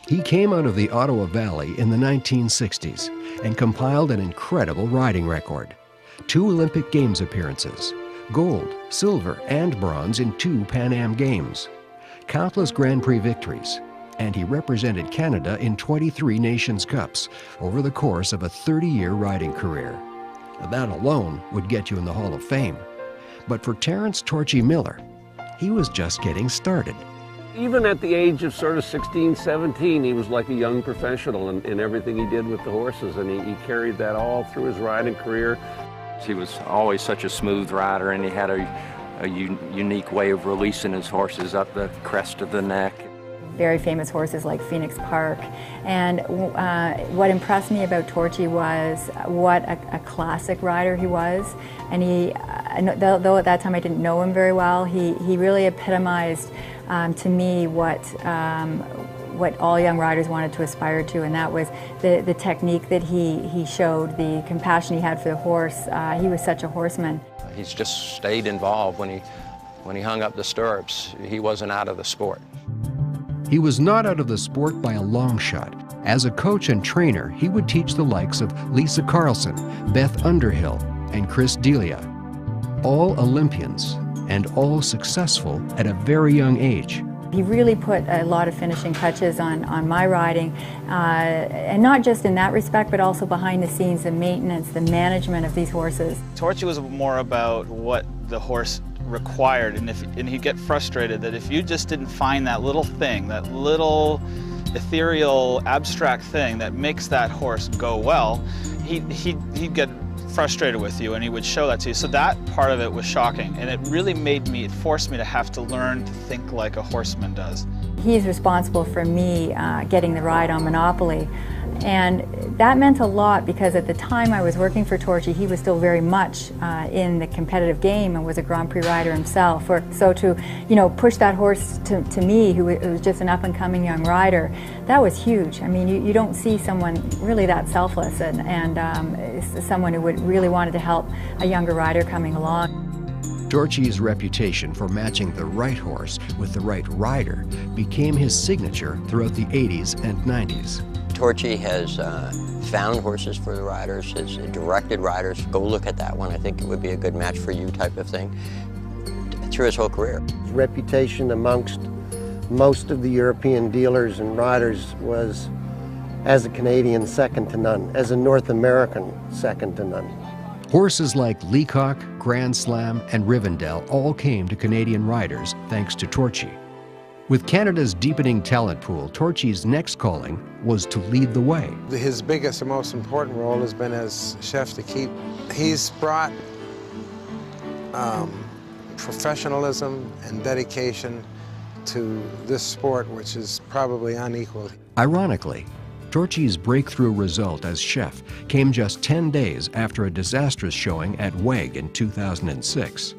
He came out of the Ottawa Valley in the 1960s and compiled an incredible riding record. 2 Olympic Games appearances, gold, silver, and bronze in 2 Pan Am Games, countless Grand Prix victories, and he represented Canada in 23 Nations Cups over the course of a 30-year riding career. That alone would get you in the Hall of Fame. But for Terrance "Torchy" Millar, he was just getting started. Even at the age of sort of 16, 17, he was like a young professional in everything he did with the horses, and he carried that all through his riding career. He was always such a smooth rider, and he had a unique way of releasing his horses up the crest of the neck. Very famous horses like Phoenix Park. And what impressed me about Torchy was what a classic rider he was. And he, though at that time I didn't know him very well, he really epitomized to me what all young riders wanted to aspire to, and that was the technique that he showed, the compassion he had for the horse. He was such a horseman. He's just stayed involved. When he hung up the stirrups, he wasn't out of the sport. He was not out of the sport by a long shot. As a coach and trainer, he would teach the likes of Lisa Carlson, Beth Underhill, and Chris D'Elia. All Olympians and all successful at a very young age. He really put a lot of finishing touches on my riding, and not just in that respect, but also behind the scenes, the maintenance, the management of these horses. Torchy was more about what the horse required, and he'd get frustrated that if you just didn't find that little thing, that little ethereal, abstract thing that makes that horse go well, he'd get frustrated with you, and he would show that to you. So that part of it was shocking, and it really it forced me to have to learn to think like a horseman does. He's responsible for me getting the ride on Monopoly, and that meant a lot because at the time I was working for Torchy, he was still very much in the competitive game and was a Grand Prix rider himself. So to push that horse to me, who was just an up-and-coming young rider, that was huge. I mean, you don't see someone really that selfless and someone who would really wanted to help a younger rider coming along. Torchy's reputation for matching the right horse with the right rider became his signature throughout the 80s and 90s. Torchy has found horses for the riders, has directed riders, go look at that one, I think it would be a good match for you type of thing, through his whole career. His reputation amongst most of the European dealers and riders was, as a Canadian, second to none, as a North American, second to none. Horses like Leacock, Grand Slam, and Rivendell all came to Canadian riders thanks to Torchy. With Canada's deepening talent pool, Torchy's next calling was to lead the way. His biggest and most important role has been as chef de keep. He's brought professionalism and dedication to this sport, which is probably unequaled. Ironically, Torchy's breakthrough result as chef came just 10 days after a disastrous showing at WEG in 2006.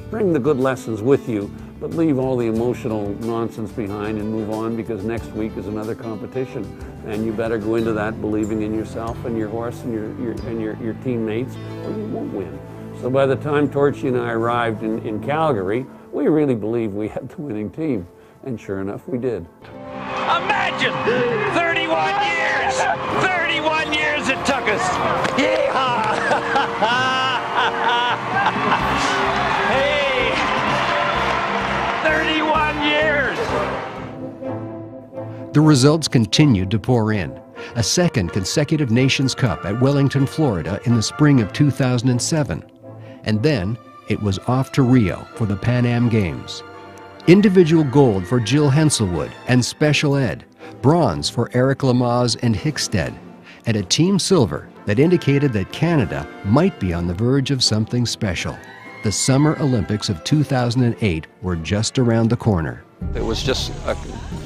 Bring the good lessons with you, but leave all the emotional nonsense behind and move on, because next week is another competition. And you better go into that believing in yourself and your horse and your teammates, or you won't win. So by the time Torchy and I arrived in Calgary, we really believed we had the winning team. And sure enough, we did. Imagine 31 years! 31 years it took us! Yeehaw! Hey! 31 years! The results continued to pour in. A second consecutive Nations Cup at Wellington, Florida in the spring of 2007. And then it was off to Rio for the Pan Am Games. Individual gold for Jill Henselwood and Special Ed, bronze for Eric Lamaze and Hickstead, and a team silver that indicated that Canada might be on the verge of something special. The Summer Olympics of 2008 were just around the corner. It was just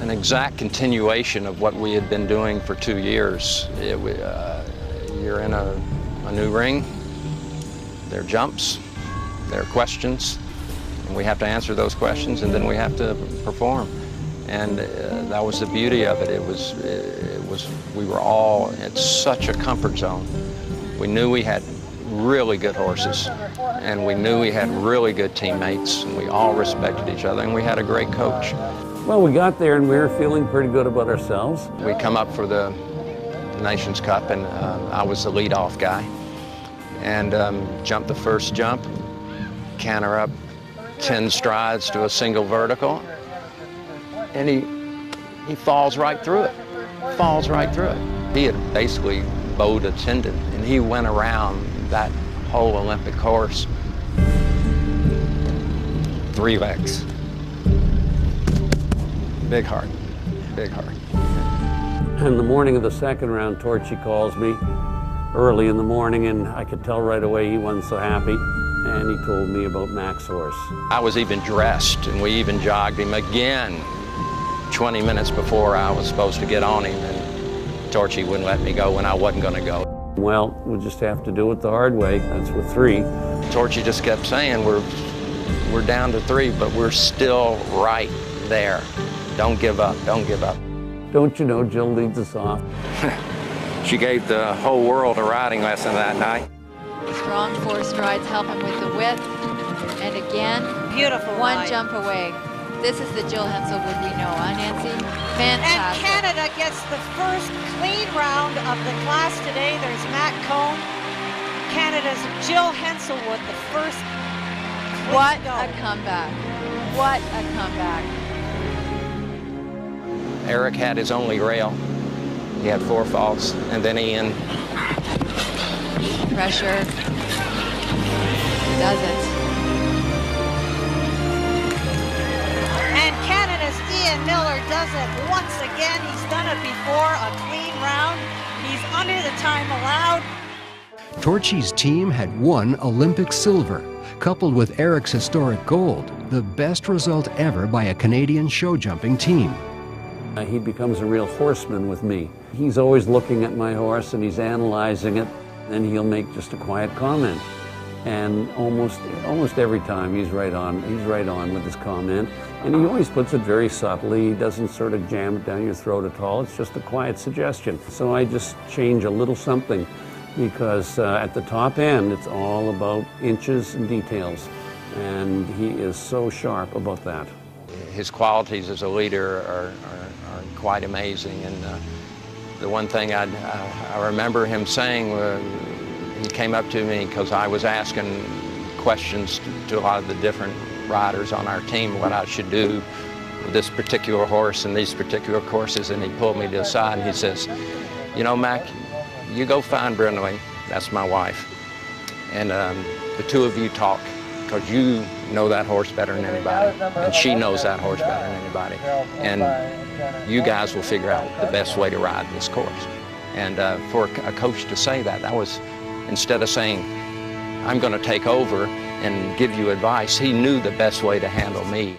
an exact continuation of what we had been doing for 2 years. You're in a new ring, there are jumps, there are questions, and we have to answer those questions, and then we have to perform. And that was the beauty of it. We were all in such a comfort zone. We knew we had really good horses, and we knew we had really good teammates, and we all respected each other, and we had a great coach. Well, we got there and we were feeling pretty good about ourselves. We come up for the Nations Cup, and I was the leadoff guy. And jumped the first jump, canter up 10 strides to a single vertical, and he falls right through it, falls right through it. He had basically bowed a tendon, and he went around that whole Olympic course 3 legs. Big heart, big heart. And the morning of the second round, Torchy calls me early in the morning, and I could tell right away he wasn't so happy, and he told me about Mac's horse. I was even dressed, and we even jogged him again 20 minutes before I was supposed to get on him, and Torchy wouldn't let me go when I wasn't going to go. Well, we'll just have to do it the hard way. That's with 3. Torchy just kept saying, we're down to 3, but we're still right there. Don't give up, don't give up. Don't you know Jill leads us off? She gave the whole world a riding lesson that night. Strong 4 strides help him with the width. And again, beautiful 1 ride. jump away. This is the Jill Henselwood we know, huh, Nancy? Fantastic. And Canada gets the first clean round of the class today. There's Matt Cohn. Canada's Jill Henselwood, the first clean What go. a comeback. What a comeback. Eric had his only rail. He had 4 faults, and then Ian. Pressure. Does it. And Canada's Ian Millar does it once again. He's done it before, a clean round. He's under the time allowed. Torchy's team had won Olympic silver, coupled with Eric's historic gold, the best result ever by a Canadian show jumping team. He becomes a real horseman with me. He's always looking at my horse and he's analyzing it, and he'll make just a quiet comment. And almost every time he's right on with his comment. And he always puts it very subtly. He doesn't sort of jam it down your throat at all. It's just a quiet suggestion. So I just change a little something, because at the top end, it's all about inches and details. And he is so sharp about that. His qualities as a leader are quite amazing. And the one thing I remember him saying, he came up to me because I was asking questions to a lot of the different riders on our team, what I should do with this particular horse and these particular courses, and he pulled me to the side and he says, you know, Mac, you go find Brindley, that's my wife, and the 2 of you talk, because you know that horse better than anybody, and she knows that horse better than anybody, and you guys will figure out the best way to ride this course. And for a coach to say that, that was, instead of saying, I'm going to take over and give you advice, he knew the best way to handle me.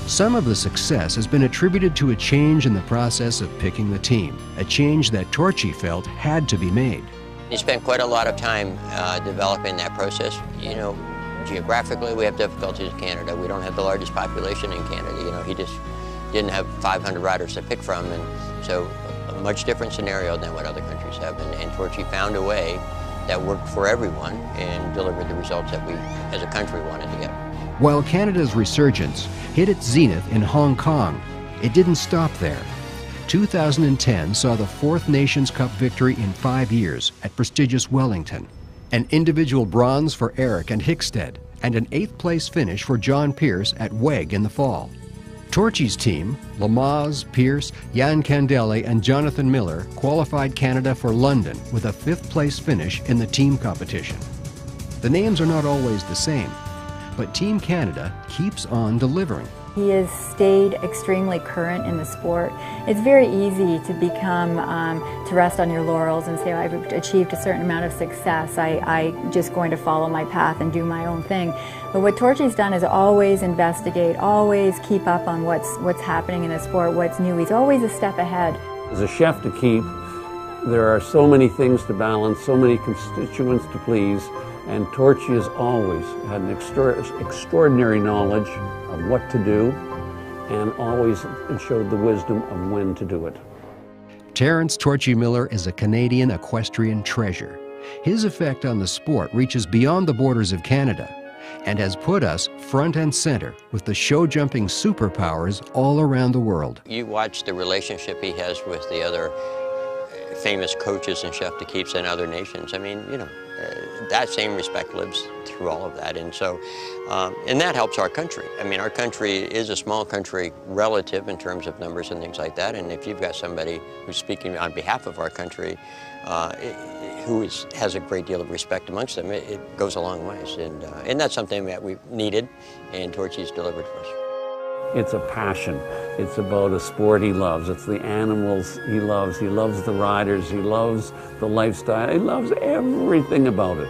Some of the success has been attributed to a change in the process of picking the team, a change that Torchy felt had to be made. He spent quite a lot of time developing that process. You know, geographically we have difficulties in Canada. We don't have the largest population in Canada. You know, he just didn't have 500 riders to pick from, and so a much different scenario than what other countries have. And Torchy found a way that worked for everyone and delivered the results that we as a country wanted to get. While Canada's resurgence hit its zenith in Hong Kong, it didn't stop there. 2010 saw the 4th Nations Cup victory in 5 years at prestigious Wellington, an individual bronze for Eric and Hickstead, and an 8th place finish for John Pierce at Weg in the fall. Torchy's team, Lamaze, Pierce, Jan Candele, and Jonathan Millar qualified Canada for London with a 5th place finish in the team competition. The names are not always the same, but Team Canada keeps on delivering. He has stayed extremely current in the sport. It's very easy to become, to rest on your laurels and say, I've achieved a certain amount of success. I'm just going to follow my path and do my own thing. But what Torchy's done is always investigate, always keep up on what's happening in the sport, what's new. He's always a step ahead. As a chef to keep, there are so many things to balance, so many constituents to please, and Torchy has always had an extraordinary knowledge of what to do, and always showed the wisdom of when to do it. Terrance Torchy Millar is a Canadian equestrian treasure. His effect on the sport reaches beyond the borders of Canada. and has put us front and center with the show jumping superpowers all around the world. You watch the relationship he has with the other famous coaches and chef d'equipes in other nations. I mean, you know, that same respect lives through all of that. And so, and that helps our country. I mean, our country is a small country relative in terms of numbers and things like that. And if you've got somebody who's speaking on behalf of our country, who has a great deal of respect amongst them, it goes a long ways. And that's something that we've needed, and Torchy's delivered for us. It's a passion. It's about a sport he loves. It's the animals he loves. He loves the riders. He loves the lifestyle. He loves everything about it.